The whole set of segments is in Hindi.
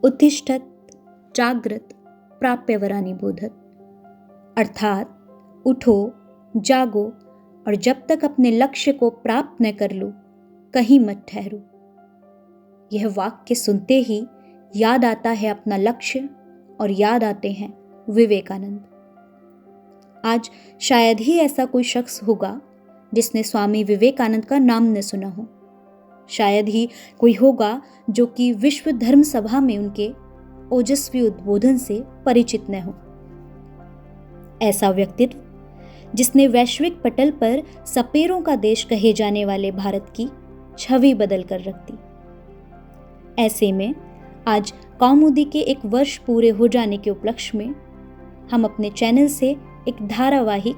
उत्तिष्ठत जाग्रत प्राप्यवरानि बोधत, अर्थात उठो, जागो और जब तक अपने लक्ष्य को प्राप्त न कर लो कहीं मत ठहरो। यह वाक्य सुनते ही याद आता है अपना लक्ष्य और याद आते हैं विवेकानंद। आज शायद ही ऐसा कोई शख्स होगा जिसने स्वामी विवेकानंद का नाम न सुना हो। शायद ही कोई होगा जो कि विश्व धर्म सभा में उनके ओजस्वी उद्बोधन से परिचित न हो। ऐसा व्यक्तित्व जिसने वैश्विक पटल पर सपेरों का देश कहे जाने वाले भारत की छवि बदल कर रख दी। ऐसे में आज कौमुदी के 1 वर्ष पूरे हो जाने के उपलक्ष्य में हम अपने चैनल से एक धारावाहिक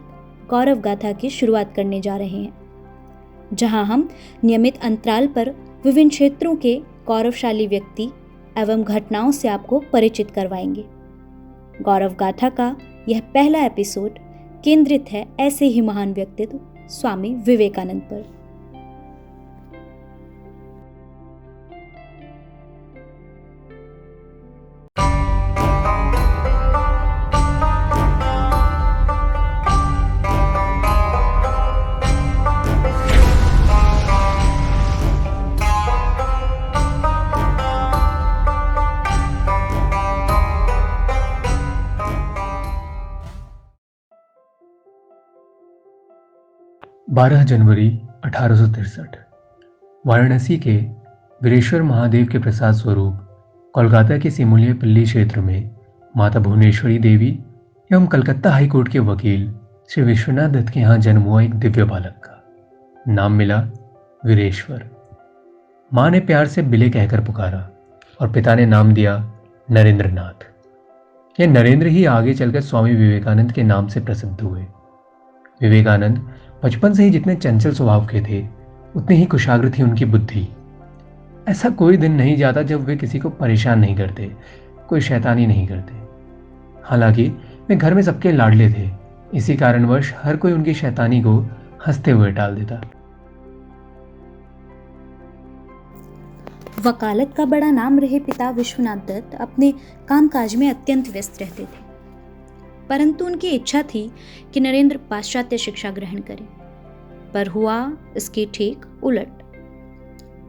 गौरव गाथा की शुरुआत करने जा रहे हैं, जहां हम नियमित अंतराल पर विभिन्न क्षेत्रों के गौरवशाली व्यक्ति एवं घटनाओं से आपको परिचित करवाएंगे। गौरव गाथा का यह पहला एपिसोड केंद्रित है ऐसे ही महान व्यक्तित्व स्वामी विवेकानंद पर। 12 जनवरी 1863 वाराणसी के वीरेश्वर महादेव के प्रसाद स्वरूप कोलकाता के सिमुलियापल्ली क्षेत्र में माता भुवनेश्वरी देवी एवं कलकत्ता हाईकोर्ट के वकील श्री विश्वनाथ दत्त के यहाँ जन्म हुआ एक दिव्य बालक का नाम मिला वीरेश्वर। माँ ने प्यार से बिले कहकर पुकारा और पिता ने नाम दिया नरेंद्र नाथ। यह नरेंद्र ही आगे चलकर स्वामी विवेकानंद के नाम से प्रसिद्ध हुए। विवेकानंद बचपन से ही जितने चंचल स्वभाव के थे उतनी ही कुशाग्र थी उनकी बुद्धि। ऐसा कोई दिन नहीं जाता जब वे किसी को परेशान नहीं करते, कोई शैतानी नहीं करते। हालांकि वे घर में सबके लाडले थे, इसी कारणवश हर कोई उनकी शैतानी को हंसते हुए टाल देता। वकालत का बड़ा नाम रहे पिता विश्वनाथ दत्त अपने कामकाज में अत्यंत व्यस्त रहते थे, परंतु उनकी इच्छा थी कि नरेंद्र पाश्चात्य शिक्षा ग्रहण करे, पर हुआ इसके ठीक उलट।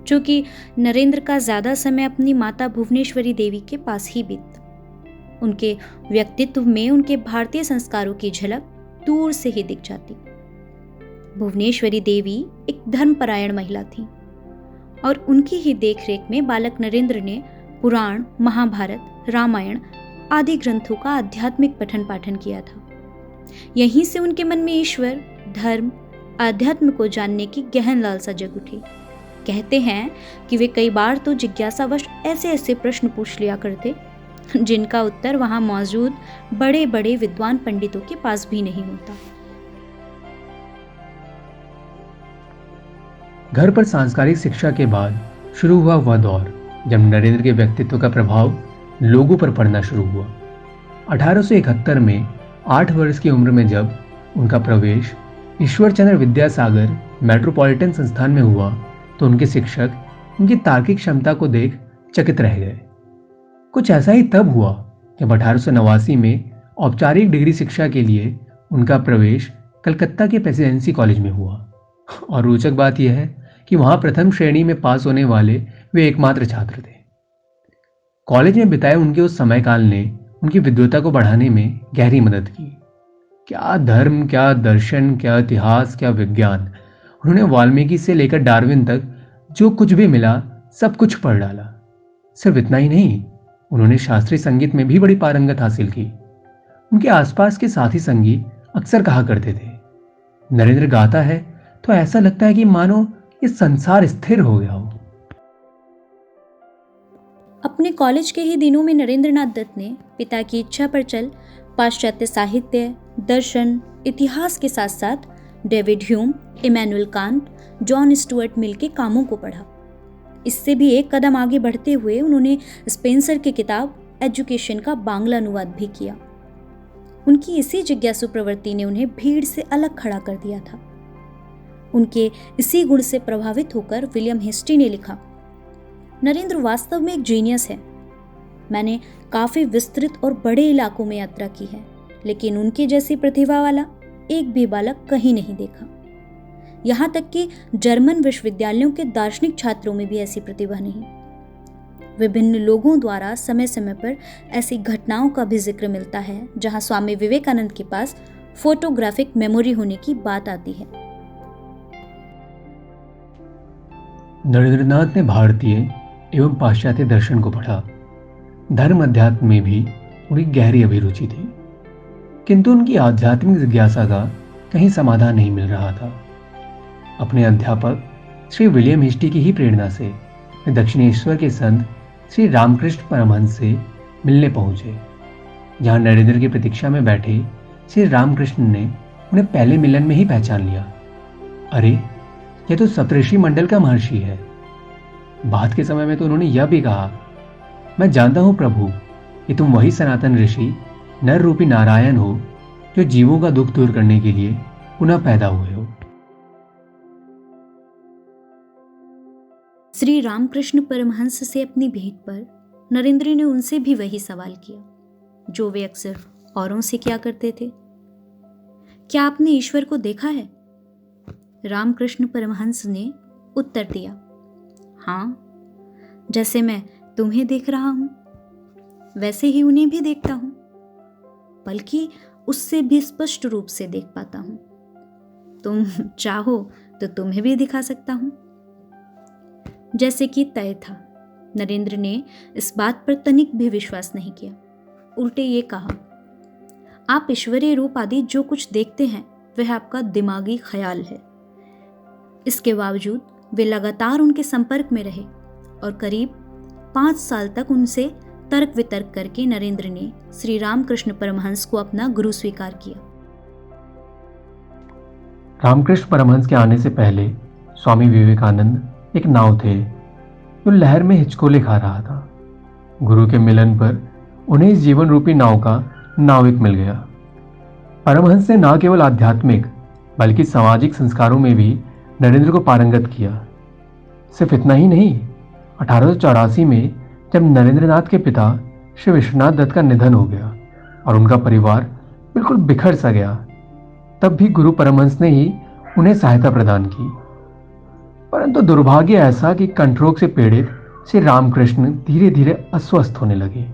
चूंकि नरेंद्र का ज्यादा समय अपनी माता भुवनेश्वरी देवी के पास ही बीतता, उनके व्यक्तित्व में उनके भारतीय संस्कारों की झलक दूर से ही दिख जाती। भुवनेश्वरी देवी एक धर्मपरायण महिला थी और उनकी ही देखरेख में बालक नरेंद्र ने पुराण, महाभारत, रामायण आदि ग्रंथों का आध्यात्मिक पठन पाठन किया था। यहीं से उनके मन में ईश्वर, धर्म, आध्यात्म को जानने की गहन लालसा जग उठी। कहते हैं कि वे कई बार तो जिज्ञासावश ऐसे ऐसे प्रश्न पूछ लिया करते जिनका उत्तर वहां मौजूद बड़े बड़े विद्वान पंडितों के पास भी नहीं होता। घर पर सांस्कारिक शिक्षा के बाद शुरू हुआ वह दौर जब नरेंद्र के व्यक्तित्व का प्रभाव लोगों पर पड़ना शुरू हुआ। 1871 में 8 वर्ष की उम्र में जब उनका प्रवेश ईश्वरचंद्र विद्यासागर मेट्रोपॉलिटन संस्थान में हुआ तो उनके शिक्षक उनकी तार्किक क्षमता को देख चकित रह गए। कुछ ऐसा ही तब हुआ जब 1889 में औपचारिक डिग्री शिक्षा के लिए उनका प्रवेश कलकत्ता के प्रेसिडेंसी कॉलेज में हुआ। और रोचक बात यह है कि वहां प्रथम श्रेणी में पास होने वाले वे एकमात्र छात्र थे। कॉलेज में बिताए उनके उस समय काल ने उनकी विद्वता को बढ़ाने में गहरी मदद की। क्या धर्म, क्या दर्शन, क्या इतिहास, क्या विज्ञान, उन्होंने वाल्मीकि से लेकर डार्विन तक जो कुछ भी मिला सब कुछ पढ़ डाला। सिर्फ इतना ही नहीं, उन्होंने शास्त्रीय संगीत में भी बड़ी पारंगत हासिल की। उनके आसपास के साथी संगी अक्सर कहा करते थे, नरेंद्र गाता है तो ऐसा लगता है कि मानो ये संसार स्थिर हो गया हो। अपने कॉलेज के ही दिनों में नरेंद्रनाथ दत्त ने पिता की इच्छा पर चल पाश्चात्य साहित्य, दर्शन, इतिहास के साथ साथ David Hume, Immanuel Kant, John Stuart Mill के कामों को पढ़ा। इससे भी एक कदम आगे बढ़ते हुए उन्होंने स्पेंसर की किताब एजुकेशन का बांग्ला अनुवाद भी किया। उनकी इसी जिज्ञासु प्रवृत्ति ने उन्हें भीड़ से अलग खड़ा कर दिया था। उनके इसी गुण से प्रभावित होकर विलियम हिस्टी ने लिखा, नरेंद्र वास्तव में एक जीनियस है, मैंने काफ़ी विस्तृत और बड़े इलाकों में यात्रा की है, लेकिन उनकी जैसी प्रतिभा वाला एक भी बालक कहीं नहीं देखा। यहाँ तक कि जर्मन विश्वविद्यालयों के दार्शनिक छात्रों में भी ऐसी प्रतिभा नहीं। विभिन्न लोगों द्वारा समय समय पर ऐसी घटनाओं का भी जिक्र मिलता है जहाँ स्वामी विवेकानंद के पास फोटोग्राफिक मेमोरी होने की बात आती है। नरेंद्रनाथ ने भारतीय एवं पाश्चात्य दर्शन को पढ़ा। धर्म अध्यात्म में भी उनकी गहरी अभिरुचि थी, किंतु उनकी आध्यात्मिक जिज्ञासा का कहीं समाधान नहीं मिल रहा था। अपने अध्यापक श्री विलियम हिस्टी की ही प्रेरणा से वे दक्षिणेश्वर के संत श्री रामकृष्ण परमहंस से मिलने पहुंचे। जहां नरेंद्र की प्रतीक्षा में बैठे श्री रामकृष्ण ने उन्हें पहले मिलन में ही पहचान लिया। अरे, यह तो सप्तऋषि मंडल का महर्षि है। बाद के समय में तो उन्होंने यह भी कहा, मैं जानता हूं प्रभु कि तुम वही सनातन ऋषि नर रूपी नारायण हो जो जीवों का दुख दूर करने के लिए पुनः पैदा हुए हो। श्री रामकृष्ण परमहंस से अपनी भेंट पर नरेंद्र ने उनसे भी वही सवाल किया जो वे अक्सर औरों से किया करते थे, क्या आपने ईश्वर को देखा है? रामकृष्ण परमहंस ने उत्तर दिया, हाँ, जैसे मैं तुम्हें देख रहा हूं वैसे ही उन्हें भी देखता हूं, बल्कि उससे भी स्पष्ट रूप से देख पाता हूं। तुम चाहो तो तुम्हें भी दिखा सकता हूं। जैसे कि तय था, नरेंद्र ने इस बात पर तनिक भी विश्वास नहीं किया। उल्टे ये कहा, आप ईश्वरीय रूप आदि जो कुछ देखते हैं वह आपका दिमागी ख्याल है। इसके बावजूद वे लगातार उनके संपर्क में रहे और करीब 5 साल तक उनसे तर्क वितर्क करके नरेंद्र ने श्री रामकृष्ण परमहंस को अपना गुरु स्वीकार किया। रामकृष्ण परमहंस के आने से पहले स्वामी विवेकानंद एक नाव थे जो लहर में हिचकोले खा रहा था। गुरु के मिलन पर उन्हें इस जीवन रूपी नाव का नाविक मिल गया। परमहंस ने न केवल आध्यात्मिक बल्कि सामाजिक संस्कारों में भी नरेंद्र को पारंगत किया। सिर्फ इतना ही नहीं, 1884 में जब नरेंद्रनाथ के पिता श्री विश्वनाथ दत्त का निधन हो गया और उनका परिवार बिल्कुल बिखर सा गया, तब भी गुरु परमहंस ने ही उन्हें सहायता प्रदान की। परंतु दुर्भाग्य ऐसा कि कंठरोग से पीड़ित श्री रामकृष्ण धीरे धीरे अस्वस्थ होने लगे।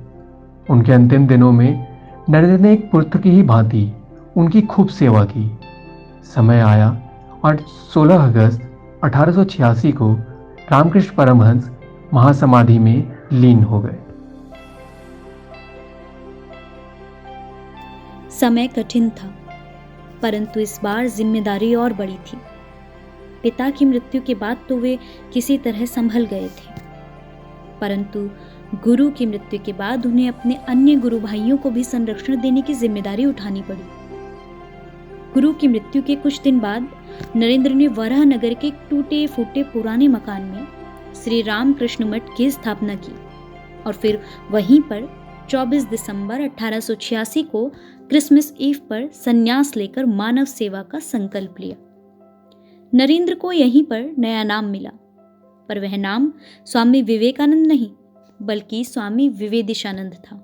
उनके अंतिम दिनों में नरेंद्र ने एक पुत्र की ही भांति उनकी खूब सेवा की। समय आया और 16 अगस्त 1886 को रामकृष्ण परमहंस महासमाधि में लीन हो गए। समय कठिन था, परंतु इस बार जिम्मेदारी और बड़ी थी। पिता की मृत्यु के बाद तो वे किसी तरह संभल गए थे, परंतु गुरु की मृत्यु के बाद उन्हें अपने अन्य गुरु भाइयों को भी संरक्षण देने की जिम्मेदारी उठानी पड़ी। गुरु की मृत्यु के कुछ दिन बाद नरेंद्र ने वराह नगर के टूटे फूटे पुराने मकान में श्री रामकृष्ण मठ की स्थापना की और फिर वहीं पर 24 दिसंबर 1886 को क्रिसमस ईव पर संन्यास लेकर मानव सेवा का संकल्प लिया। नरेंद्र को यहीं पर नया नाम मिला, पर वह नाम स्वामी विवेकानंद नहीं बल्कि स्वामी विवेदिशानंद था।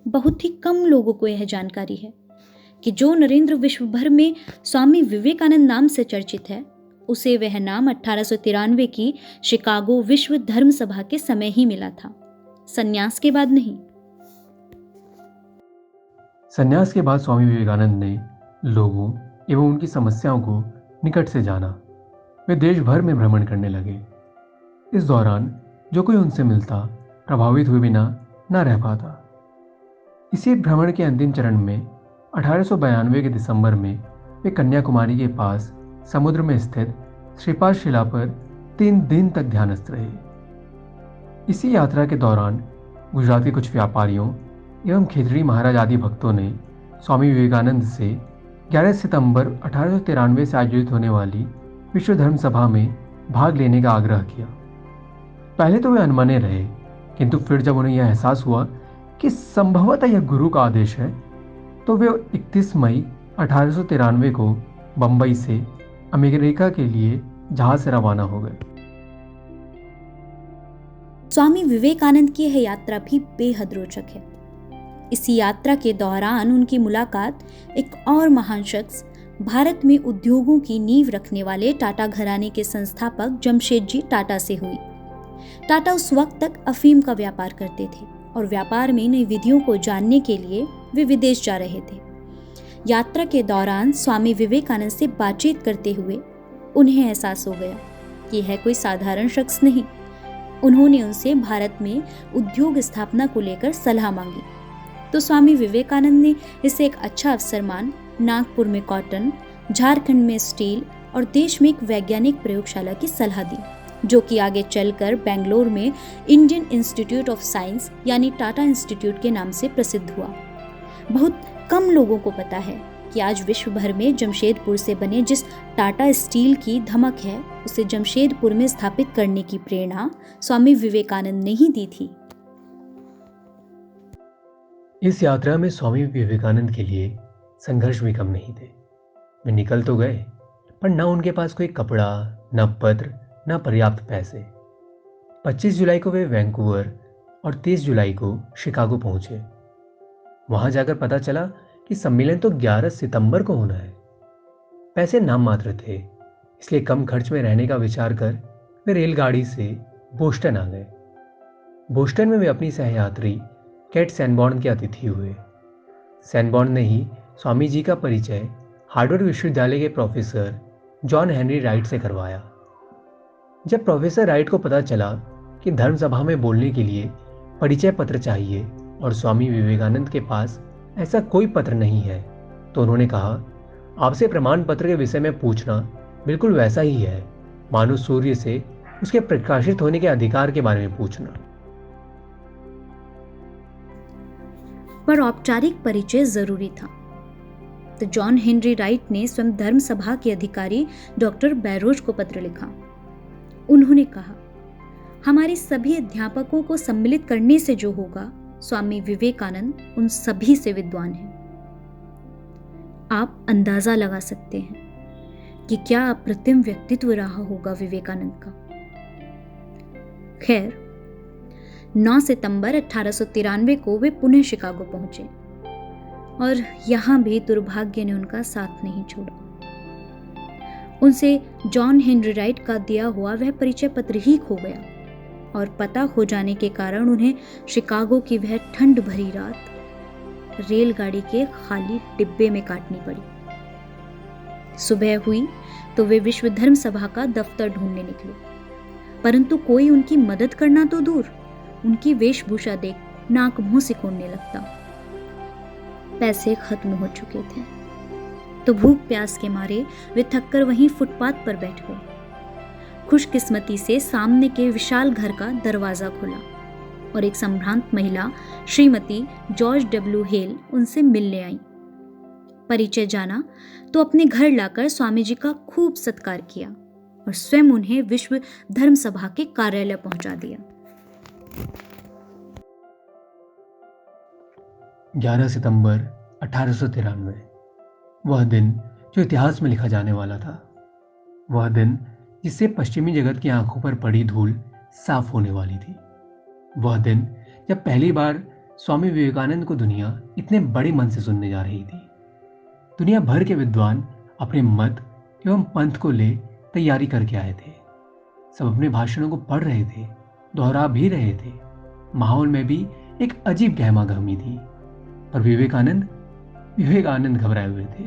बहुत ही कम लोगों को यह जानकारी है कि जो नरेंद्र विश्व भर में स्वामी विवेकानंद नाम से चर्चित है, उसे वह नाम 1893 की शिकागो विश्व धर्म सभा के समय ही मिला था, संन्यास के बाद नहीं। संन्यास के बाद स्वामी विवेकानंद ने लोगों एवं उनकी समस्याओं को निकट से जाना। वे देश भर में भ्रमण करने लगे। इस दौरान जो कोई उनसे मिलता प्रभावित हुए बिना न रह पाता। इसी भ्रमण के अंतिम चरण में 1892 के दिसंबर में वे कन्याकुमारी के पास समुद्र में स्थित श्रीपाद शिला पर 3 दिन तक ध्यानस्थ रहे। इसी यात्रा के दौरान गुजरात के कुछ व्यापारियों एवं खेतड़ी महाराज आदि भक्तों ने स्वामी विवेकानंद से 11 सितंबर 1893 से आयोजित होने वाली विश्व धर्म सभा में भाग लेने का आग्रह किया। पहले तो वे अनमने रहे, किंतु फिर जब उन्हें यह एहसास हुआ कि संभवतः यह गुरु का आदेश है, तो वे 31 मई 1893 को बंबई से अमेरिका के लिए जहाज से रवाना हो गए। स्वामी विवेकानंद की यह यात्रा भी बेहद रोचक है। इसी यात्रा के दौरान उनकी मुलाकात एक और महान शख्स, भारत में उद्योगों की नींव रखने वाले टाटा घराने के संस्थापक जमशेदजी टाटा से हुई। टाटा उस वक्त तक अफीम का व्यापार करते थे और व्यापार में नई विधियों को जानने के लिए वे विदेश जा रहे थे। यात्रा के दौरान स्वामी विवेकानंद से बातचीत करते हुए उन्हें एहसास हो गया कि यह कोई साधारण शख्स नहीं। उन्होंने उनसे भारत में उद्योग स्थापना को लेकर सलाह मांगी तो स्वामी विवेकानंद ने इसे एक अच्छा अवसर मान नागपुर में कॉटन, झारखंड में स्टील और देश में एक वैज्ञानिक प्रयोगशाला की सलाह दी, जो कि आगे चलकर बेंगलोर में इंडियन इंस्टीट्यूट ऑफ साइंस यानी टाटा इंस्टीट्यूट के नाम से प्रसिद्ध हुआ। बहुत कम लोगों को पता है कि आज विश्व भर में जमशेदपुर से बने जिस टाटा स्टील की धमक है, उसे जमशेदपुर में स्थापित करने की प्रेरणा स्वामी विवेकानंद ने ही दी थी। इस यात्रा में स्वामी विवेकानंद के लिए संघर्ष भी कम नहीं थे। वे निकल तो गए, पर न उनके पास कोई कपड़ा, न पत्र, न पर्याप्त पैसे। 25 जुलाई को वे वैंकूवर और 30 जुलाई को शिकागो पहुंचे। वहां जाकर पता चला कि सम्मेलन तो 11 सितंबर को होना है। पैसे नाम मात्र थे, इसलिए कम खर्च में रहने का विचार कर वे रेलगाड़ी से बोस्टन आ गए। बोस्टन में वे अपनी सहयात्री कैट सैनबॉर्न के अतिथि हुए। सैनबॉर्न ने ही स्वामी जी का परिचय हार्वर्ड विश्वविद्यालय के प्रोफेसर जॉन हेनरी राइट से करवाया। जब प्रोफेसर राइट को पता चला कि धर्म सभा में बोलने के लिए परिचय पत्र चाहिए और स्वामी विवेकानंद के पास ऐसा कोई पत्र नहीं है, तो उन्होंने कहा, आपसे प्रमाण पत्र के विषय में पूछना बिल्कुल वैसा ही है मानो सूर्य से उसके प्रकाशित होने के अधिकार के बारे में पूछना। पर औपचारिक परिचय जरूरी था, तो जॉन हेनरी राइट ने स्वयं धर्म सभा के अधिकारी डॉक्टर बैरोज को पत्र लिखा। उन्होंने कहा, हमारे सभी अध्यापकों को सम्मिलित करने से जो होगा, स्वामी विवेकानंद उन सभी से विद्वान हैं। आप अंदाजा लगा सकते हैं कि क्या अप्रतिम व्यक्तित्व रहा होगा विवेकानंद का। खैर, 9 सितंबर 1893 को वे पुनः शिकागो पहुंचे और यहां भी दुर्भाग्य ने उनका साथ नहीं छोड़ा। उनसे जॉन हेनरी राइट का दिया हुआ वह परिचय पत्र ही खो गया और पता हो जाने के कारण उन्हें शिकागो की वह ठंड भरी रात रेलगाड़ी के खाली डिब्बे में काटनी पड़ी। सुबह हुई तो वे विश्व धर्म सभा का दफ्तर ढूंढने निकले, परंतु कोई उनकी मदद करना तो दूर, उनकी वेशभूषा देख नाक मुंह सिकोड़ने लगता। पैसे खत्म हो चुके थे, तो भूख प्यास के मारे वे थककर वहीं फुटपाथ पर बैठ गए। खुशकिस्मती से सामने के विशाल घर का दरवाजा खुला और एक संभ्रांत महिला श्रीमती जॉर्ज डब्ल्यू हेल उनसे मिलने आई। परिचय जाना तो अपने घर लाकर स्वामी जी का खूब सत्कार किया और स्वयं उन्हें विश्व धर्म सभा के कार्यालय पहुंचा दिया। 11 सितंबर 1893, वह दिन जो इतिहास में लिखा जाने वाला था। वह दिन जिससे पश्चिमी जगत की आंखों पर पड़ी धूल साफ होने वाली थी। वह दिन जब पहली बार स्वामी विवेकानंद को दुनिया इतने बड़े मन से सुनने जा रही थी। दुनिया भर के विद्वान अपने मत एवं पंथ को ले तैयारी करके आए थे। सब अपने भाषणों को पढ़ रहे थे, दोहरा भी रहे थे। माहौल में भी एक अजीब गहमा गहमी थी। पर विवेकानंद घबराए हुए थे।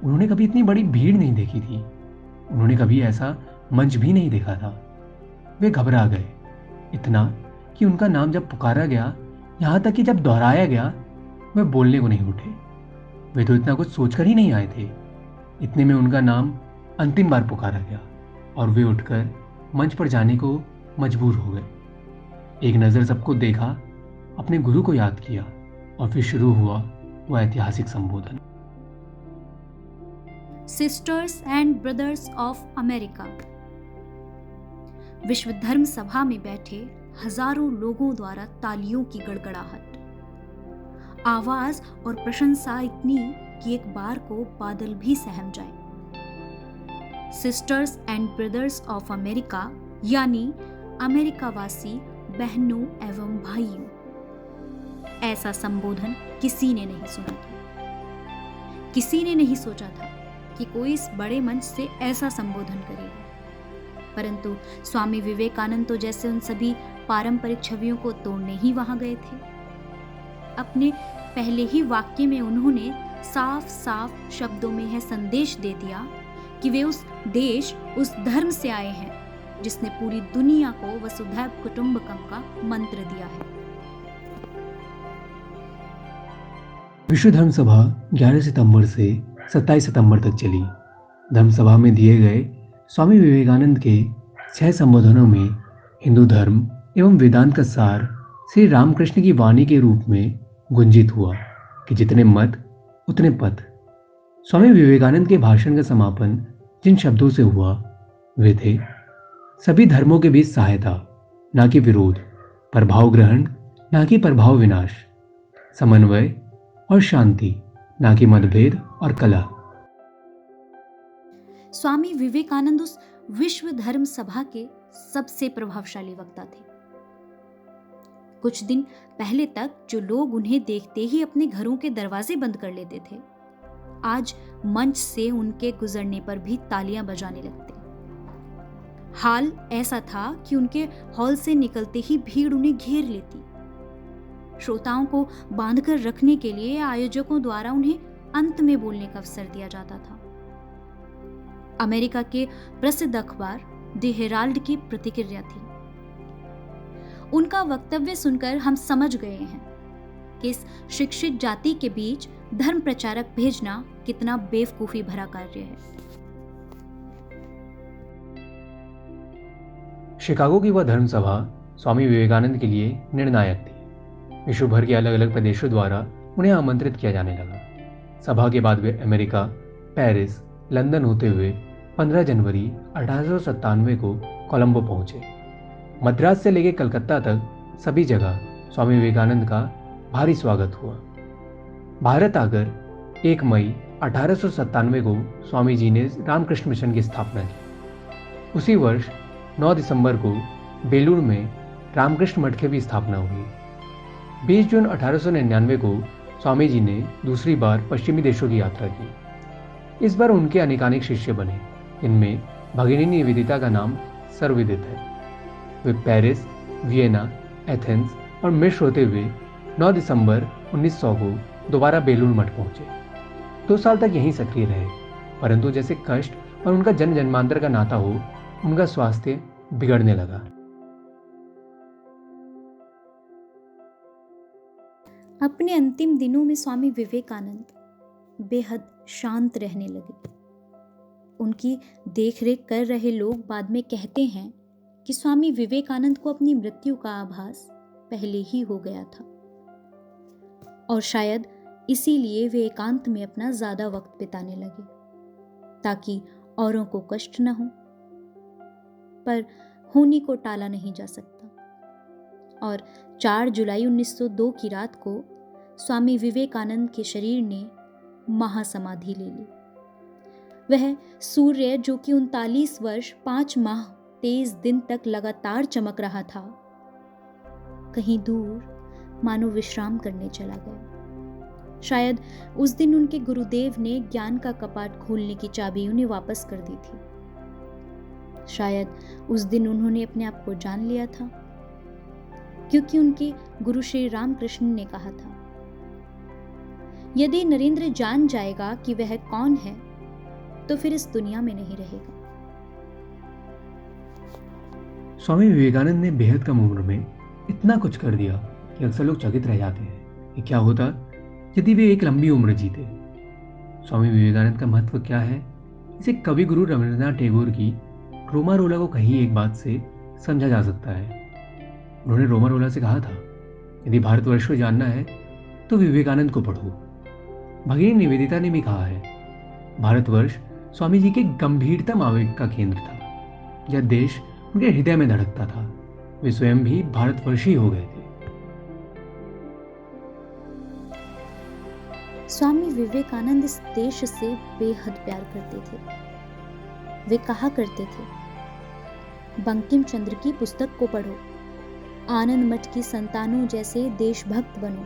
उन्होंने कभी इतनी बड़ी भीड़ नहीं देखी थी। उन्होंने कभी ऐसा मंच भी नहीं देखा था। वे घबरा गए, इतना कि उनका नाम जब पुकारा गया, यहाँ तक कि जब दोहराया गया, वे बोलने को नहीं उठे। वे तो इतना कुछ सोचकर ही नहीं आए थे। इतने में उनका नाम अंतिम बार पुकारा गया और वे उठकर मंच पर जाने को मजबूर हो गए। एक नज़र सबको देखा, अपने गुरु को याद किया और फिर शुरू हुआ वह ऐतिहासिक संबोधन। Sisters and brothers of America. विश्व धर्म सभा में बैठे हजारों लोगों द्वारा तालियों की गड़गड़ाहट, आवाज और प्रशंसा इतनी कि एक बार को बादल भी सहम जाए। Sisters and brothers of America यानी अमेरिकावासी बहनों एवं भाइयों, ऐसा संबोधन किसी ने नहीं सुना था। किसी ने नहीं सोचा था कि कोई इस बड़े मंच से ऐसा संबोधन करेगा। परंतु स्वामी विवेकानंद तो जैसे उन सभी पारंपरिक छवियों को तोड़ने ही वहां गए थे। अपने पहले ही वाक्य में उन्होंने साफ साफ शब्दों में यह संदेश दे दिया कि वे उस देश, उस धर्म से आए हैं जिसने पूरी दुनिया को वसुधैव कुटुंबकम का मंत्र दिया है। विश्व धर्म सभा 11 सितंबर से 27 सितंबर तक चली। धर्म सभा में दिए गए स्वामी विवेकानंद के 6 संबोधनों में हिंदू धर्म एवं वेदांत का सार श्री रामकृष्ण की वाणी के रूप में गुंजित हुआ कि जितने मत उतने पथ। स्वामी विवेकानंद के भाषण का समापन जिन शब्दों से हुआ वे थे, सभी धर्मों के बीच सहायता ना कि विरोध, प्रभाव ग्रहण ना कि प्रभाव विनाश, समन्वय और शांति ना कि मतभेद और कलह। स्वामी विवेकानंद उस विश्व धर्म सभा के सबसे प्रभावशाली वक्ता थे। कुछ दिन पहले तक जो लोग उन्हें देखते ही अपने घरों के दरवाजे बंद कर लेते थे, आज मंच से उनके गुजरने पर भी तालियां बजाने लगते। हाल ऐसा था कि उनके हॉल से निकलते ही भीड़ उन्हें घेर लेती। श्रोताओं को बांधकर रखने के लिए आयोजकों द्वारा उन्हें अंत में बोलने का अवसर दिया जाता था। अमेरिका के प्रसिद्ध अखबार द हेराल्ड की प्रतिक्रिया थी। उनका वक्तव्य सुनकर हम समझ गए हैं कि इस शिक्षित जाति के बीच धर्म प्रचारक भेजना कितना बेवकूफी भरा कार्य है। शिकागो की वह धर्म सभा स्वामी विवेकानंद के लिए निर्णायक थी। विश्व भर के अलग अलग प्रदेशों द्वारा उन्हें आमंत्रित किया जाने लगा। सभा के बाद वे अमेरिका, पेरिस, लंदन होते हुए 15 जनवरी 1897 को कोलंबो पहुंचे। मद्रास से लेकर कलकत्ता तक सभी जगह स्वामी विवेकानंद का भारी स्वागत हुआ। भारत आकर 1 मई 1897 को स्वामी जी ने रामकृष्ण मिशन की स्थापना की। उसी वर्ष 9 दिसंबर को बेलूर में रामकृष्ण मठ की भी स्थापना हुई। 20 जून 1899 को स्वामी जी ने दूसरी बार पश्चिमी देशों की यात्रा की। इस बार उनके अनेकानेक शिष्य बने, इनमें भगिनी निवेदिता का नाम सर्वविदित है। वे पेरिस, वियना, एथेंस और मिस्र होते हुए 9 दिसंबर 1900 को दोबारा बेलूर मठ पहुंचे। 2 साल तक यहीं सक्रिय रहे, परंतु जैसे कष्ट और उनका जन्म जन्मांतर का नाता हो, उनका स्वास्थ्य बिगड़ने लगा। अपने अंतिम दिनों में स्वामी विवेकानंद बेहद शांत रहने लगे। उनकी देखरेख कर रहे लोग बाद में कहते हैं कि स्वामी विवेकानंद को अपनी मृत्यु का आभास पहले ही हो गया था और शायद इसीलिए वे एकांत में अपना ज्यादा वक्त बिताने लगे ताकि औरों को कष्ट न हो। पर होने को टाला नहीं जा सकता और 4 जुलाई 1902 की रात को स्वामी विवेकानंद के शरीर ने महासमाधि ले ली। वह सूर्य जो कि 39 वर्ष 5 माह 23 दिन तक लगातार चमक रहा था, कहीं दूर मानो विश्राम करने चला गया। शायद उस दिन उनके गुरुदेव ने ज्ञान का कपाट खोलने की चाबी उन्हें वापस कर दी थी। शायद उस दिन उन्होंने अपने आप को जान लिया था, क्योंकि उनके गुरु श्री रामकृष्ण ने कहा था, यदि नरेंद्र जान जाएगा कि वह कौन है तो फिर इस दुनिया में नहीं रहेगा। स्वामी विवेकानंद ने बेहद कम उम्र में इतना कुछ कर दिया कि अक्सर लोग चकित रह जाते हैं कि क्या होता यदि वे एक लंबी उम्र जीते। स्वामी विवेकानंद का महत्व क्या है, इसे कवि गुरु रविंद्रनाथ टैगोर की रोमा रोला को कही एक बात से समझा जा सकता है। उन्होंने रोमा रोला से कहा था, यदि भारतवर्ष को जानना है तो विवेकानंद को पढ़ो। भगिनी निवेदिता ने भी कहा है, भारतवर्ष स्वामी जी के गंभीरतम आवेग का केंद्र था। यह देश उनके हृदय में धड़कता था। वे स्वयं भी भारतवर्षी हो गए थे। स्वामी विवेकानंद इस देश से बेहद प्यार करते थे। वे कहा करते थे, बंकिम चंद्र की पुस्तक को पढ़ो, आनंद मठ की संतानों जैसे देशभक्त बनो।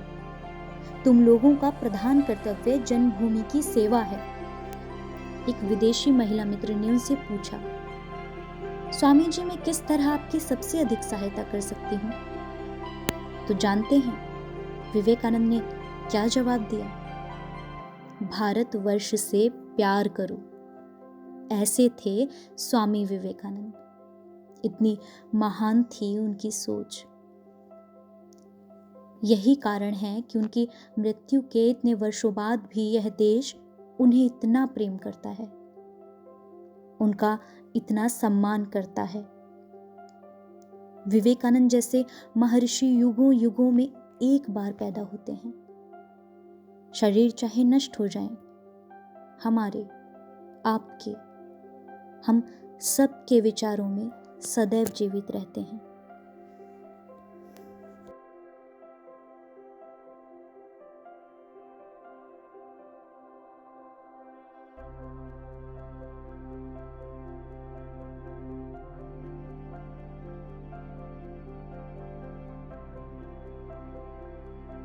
तुम लोगों का प्रधान कर्तव्य जन्मभूमि की सेवा है। एक विदेशी महिला मित्र ने उनसे पूछा, स्वामी जी, मैं किस तरह आपकी सबसे अधिक सहायता कर सकती हूँ? तो जानते हैं विवेकानंद ने क्या जवाब दिया? भारतवर्ष से प्यार करो। ऐसे थे स्वामी विवेकानंद। इतनी महान थी उनकी सोच। यही कारण है कि उनकी मृत्यु के इतने वर्षों बाद भी यह देश उन्हें इतना प्रेम करता है, उनका इतना सम्मान करता है। विवेकानंद जैसे महर्षि युगों युगों में एक बार पैदा होते हैं। शरीर चाहे नष्ट हो जाएं, हमारे, आपके, हम सबके विचारों में सदैव जीवित रहते हैं।